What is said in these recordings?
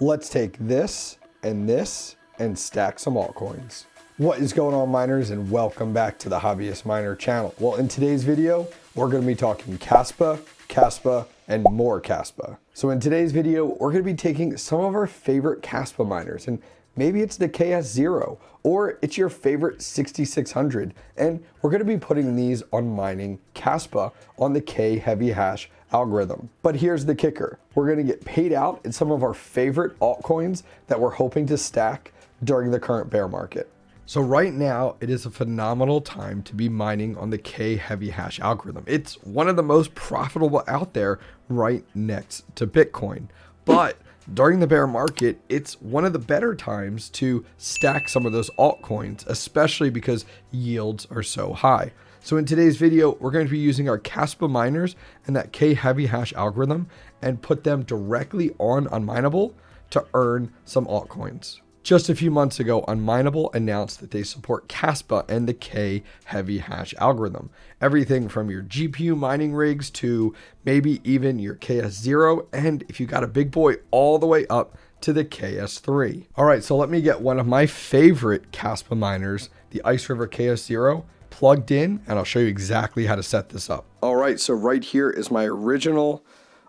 let's take this and stack some altcoins. What is going on, miners, and welcome back to the Hobbyist Miner channel. Well, in today's video, we're going to be talking KASPA, KASPA, and more KASPA. So in today's video, we're going to be taking some of our favorite KASPA miners, and maybe it's the KS0, or it's your favorite 6600, and we're going to be putting these on mining KASPA on the 𝗂𝗶𝗵𝗴 algorithm. But here's the kicker. We're going to get paid out in some of our favorite altcoins that we're hoping to stack during the current bear market. So right now, it is a phenomenal time to be mining on the 𝗂𝗶𝗵𝗴 algorithm. It's one of the most profitable out there right next to Bitcoin. But during the bear market, it's one of the better times to stack some of those altcoins, especially because yields are so high. So in today's video, we're going to be using our KASPA miners and that 𝗂𝗶𝗵𝗴 algorithm and put them directly on Unmineable to earn some altcoins. Just a few months ago, Unmineable announced that they support KASPA and the 𝗂𝗶𝗵𝗴 algorithm. Everything from your GPU mining rigs to maybe even your KS0, and if you got a big boy, all the way up to the KS3. All right, so let me get one of my favorite KASPA miners, the IceRiver KS0, plugged in, and I'll show you exactly how to set this up. All right, so right here is my original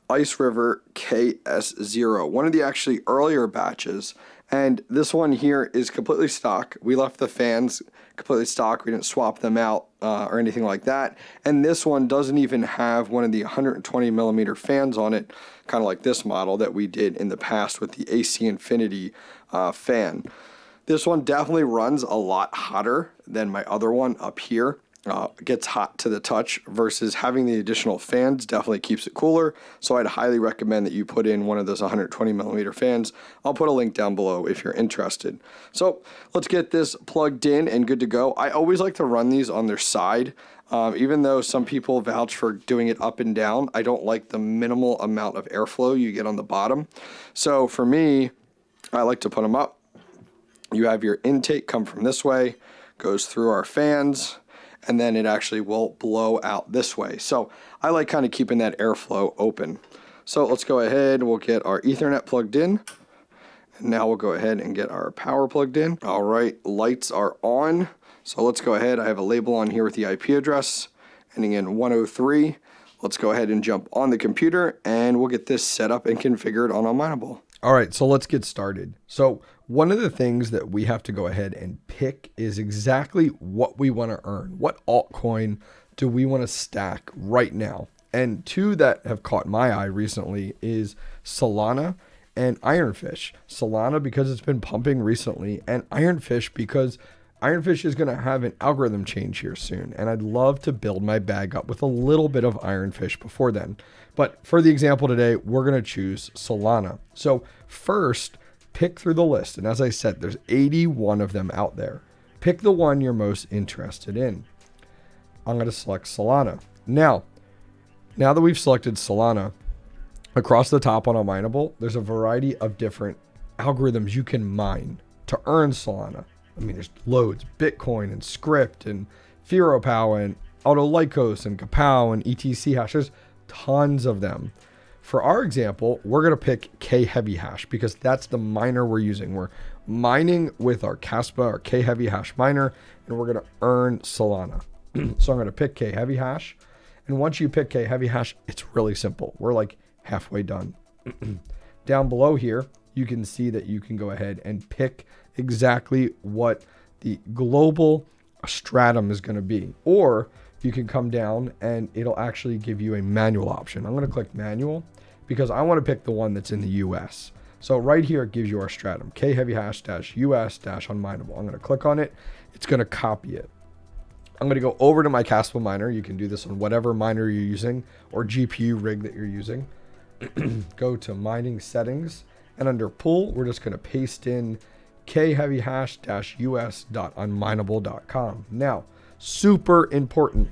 IceRiver KS0, one of the actually earlier batches. And this one here is completely stock. We left the fans completely stock. We didn't swap them out or anything like that. And this one doesn't even have one of the 120 millimeter fans on it, kind of like this model that we did in the past with the 𝗟𝐸 fan. This one definitely runs a lot hotter than my other one up here. Gets hot to the touch versus having the additional fans definitely keeps it cooler. So I'd highly recommend that you put in one of those 120 millimeter fans. I'll put a link down below if you're interested. So let's get this plugged in and good to go. I always like to run these on their side. Even though some people vouch for doing it up and down, I don't like the minimal amount of airflow you get on the bottom. So for me, I like to put them up. You have your intake come from this way, goes through our fans, and then it actually will blow out this way. So I like kind of keeping that airflow open. So let's go ahead, we'll get our Ethernet plugged in. And now we'll go ahead and get our power plugged in. All right, lights are on. So let's go ahead, I have a label on here with the IP address, ending in 103. Let's go ahead and jump on the computer and we'll get this set up and configured on Unmineable. All right, so let's get started. So one of the things that we have to go ahead and pick is exactly what we want to earn. What altcoin do we want to stack right now? And two that have caught my eye recently is Solana and Ironfish. Solana because it's been pumping recently, and Ironfish because Ironfish is going to have an algorithm change here soon, and I'd love to build my bag up with a little bit of Ironfish before then. But for the example today, we're going to choose Solana. So first, pick through the list. And as I said, there's 81 of them out there. Pick the one you're most interested in. I'm going to select Solana. Now that we've selected Solana, across the top on Unmineable, there's a variety of different algorithms you can mine to earn Solana. I mean, there's loads, Bitcoin and Script and 𝗂𝗶𝗴 and Autolycos and 𝗂𝐻𝐸 and etc. There's tons of them. For our example, we're going to pick 𝗂𝗶𝗵𝗴 because that's the miner we're using. We're mining with our KASPA or 𝗂𝗶𝗵𝗴 miner, and we're going to earn Solana. So I'm going to pick 𝗂𝗶𝗵𝗴. And once you pick 𝗂𝗶𝗵𝗴, it's really simple. We're like halfway done. Down below here, you can see that you can go ahead and pick exactly what the global stratum is going to be. Or you can come down and it'll actually give you a manual option. I'm going to click manual because I want to pick the one that's in the US. So right here, it gives you our stratum, 𝗂𝗶𝗵𝗴-US-Unmineable. I'm going to click on it. It's going to copy it. I'm going to go over to my KASPA miner. You can do this on whatever miner you're using or GPU rig that you're using. Go to mining settings, and under pool, we're just going to paste in 𝗂𝗶𝗵𝗴-us.unmineable.com. Now, super important,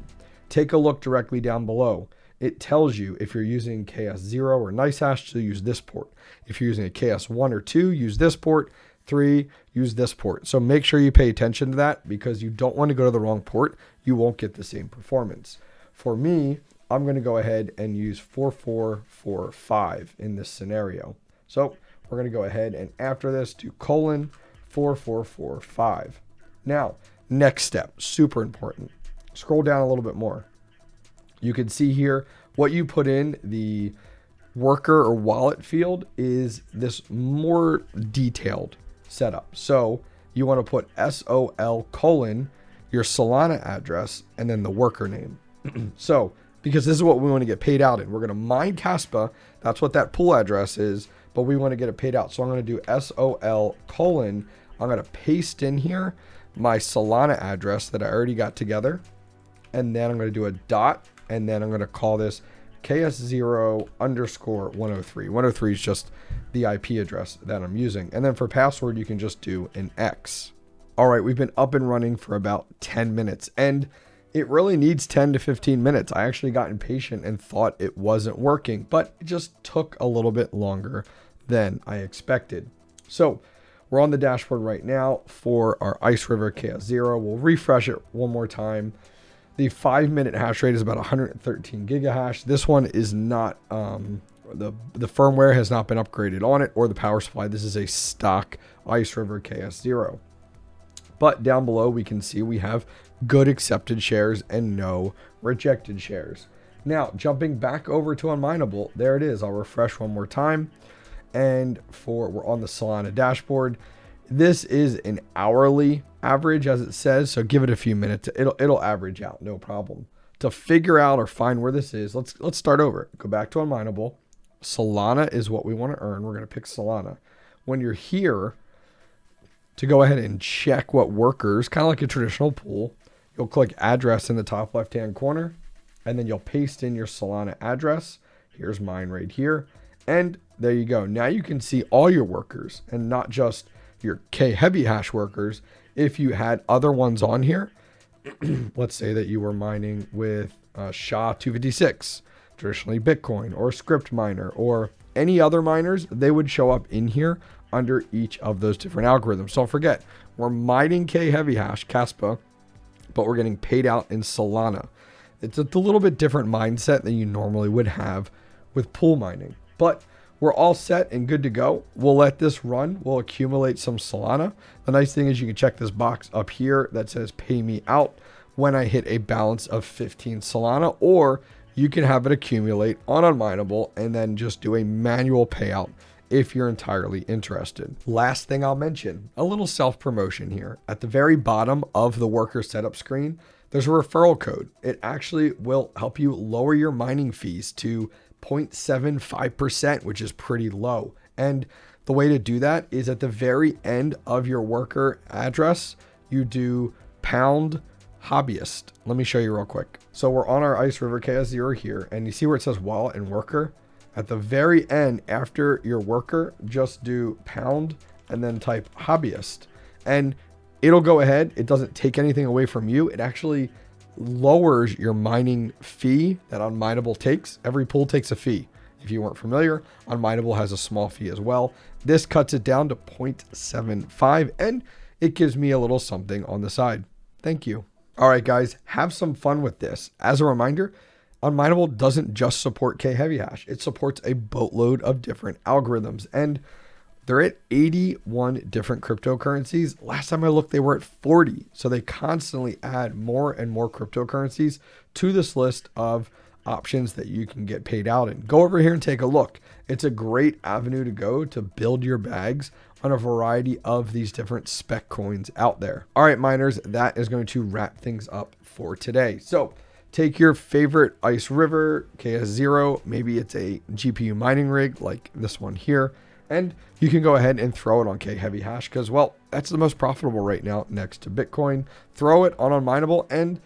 take a look directly down below. It tells you if you're using KS0 or NiceHash to use this port. If you're using a KS1 or 2, use this port. 3, use this port. So make sure you pay attention to that because you don't want to go to the wrong port. You won't get the same performance. For me, I'm going to go ahead and use 4445 in this scenario. So we're going to go ahead and after this do :4445. Now, next step, super important. Scroll down a little bit more. You can see here what you put in the worker or wallet field is this more detailed setup. So you want to put SOL colon your Solana address and then the worker name. So because this is what we want to get paid out in. We're going to mine Kaspa. That's what that pool address is, but we want to get it paid out. So I'm going to do SOL colon. I'm going to paste in here my Solana address that I already got together. And then I'm going to do a dot. And then I'm going to call this KS0_103. 103 is just the IP address that I'm using. And then for password, you can just do an X. All right, we've been up and running for about 10 minutes. And it really needs 10 to 15 minutes. I actually got impatient and thought it wasn't working, but it just took a little bit longer than I expected. So we're on the dashboard right now for our IceRiver KS0. We'll refresh it one more time. The 5-minute hash rate is about 113 gigahash. This one is not, the firmware has not been upgraded on it or the power supply. This is a stock IceRiver KS0. But down below, we can see we have good accepted shares and no rejected shares. Now, jumping back over to Unmineable, there it is. I'll refresh one more time. And we're on the Solana dashboard. This is an hourly average, as it says. So give it a few minutes. It'll average out, no problem. To figure out or find where this is, let's start over. Go back to Unmineable. Solana is what we want to earn. We're going to pick Solana. When you're here, to go ahead and check what workers, kind of like a traditional pool, you'll click address in the top left-hand corner, and then you'll paste in your Solana address. Here's mine right here. And there you go. Now you can see all your workers and not just your 𝗂𝐻EVY workers. If you had other ones on here, let's say that you were mining with 𝗟𝗆256, traditionally Bitcoin, or Script Miner, or any other miners, they would show up in here under each of those different algorithms. So don't forget, we're mining 𝗂𝐻EVY Kaspa, but we're getting paid out in Solana. It's a little bit different mindset than you normally would have with pool mining, but we're all set and good to go. We'll let this run. We'll accumulate some Solana. The nice thing is you can check this box up here that says pay me out when I hit a balance of 15 Solana, or you can have it accumulate on Unmineable and then just do a manual payout if you're entirely interested. Last thing I'll mention, a little self-promotion here. At the very bottom of the worker setup screen, there's a referral code. It actually will help you lower your mining fees to 0.75%, which is pretty low. And the way to do that is at the very end of your worker address, you do #Hobbyist. Let me show you real quick. So we're on our IceRiver KS0 here, and you see where it says wallet and worker? At the very end, after your worker, just do pound and then type hobbyist. And it'll go ahead. It doesn't take anything away from you. It actually lowers your mining fee that Unmineable takes. Every pool takes a fee. If you weren't familiar, Unmineable has a small fee as well. This cuts it down to 0.75, and it gives me a little something on the side. Thank you. All right, guys, have some fun with this. As a reminder, Unmineable doesn't just support 𝗂𝐻EVY. It supports a boatload of different algorithms, and they're at 81 different cryptocurrencies. Last time I looked, they were at 40. So they constantly add more and more cryptocurrencies to this list of options that you can get paid out in. Go over here and take a look. It's a great avenue to go to build your bags on a variety of these different spec coins out there. All right, miners, that is going to wrap things up for today. So take your favorite IceRiver KS0, maybe it's a GPU mining rig like this one here, and you can go ahead and throw it on 𝗂𝐻EVY because, well, that's the most profitable right now next to Bitcoin. Throw it on Unmineable and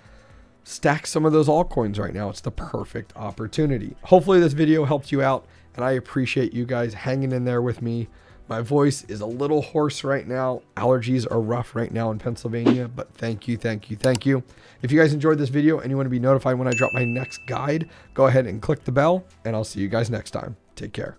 stack some of those altcoins right now. It's the perfect opportunity. Hopefully this video helped you out, and I appreciate you guys hanging in there with me. My voice is a little hoarse right now. Allergies are rough right now in Pennsylvania, but thank you, thank you, thank you. If you guys enjoyed this video and you want to be notified when I drop my next guide, go ahead and click the bell, and I'll see you guys next time. Take care.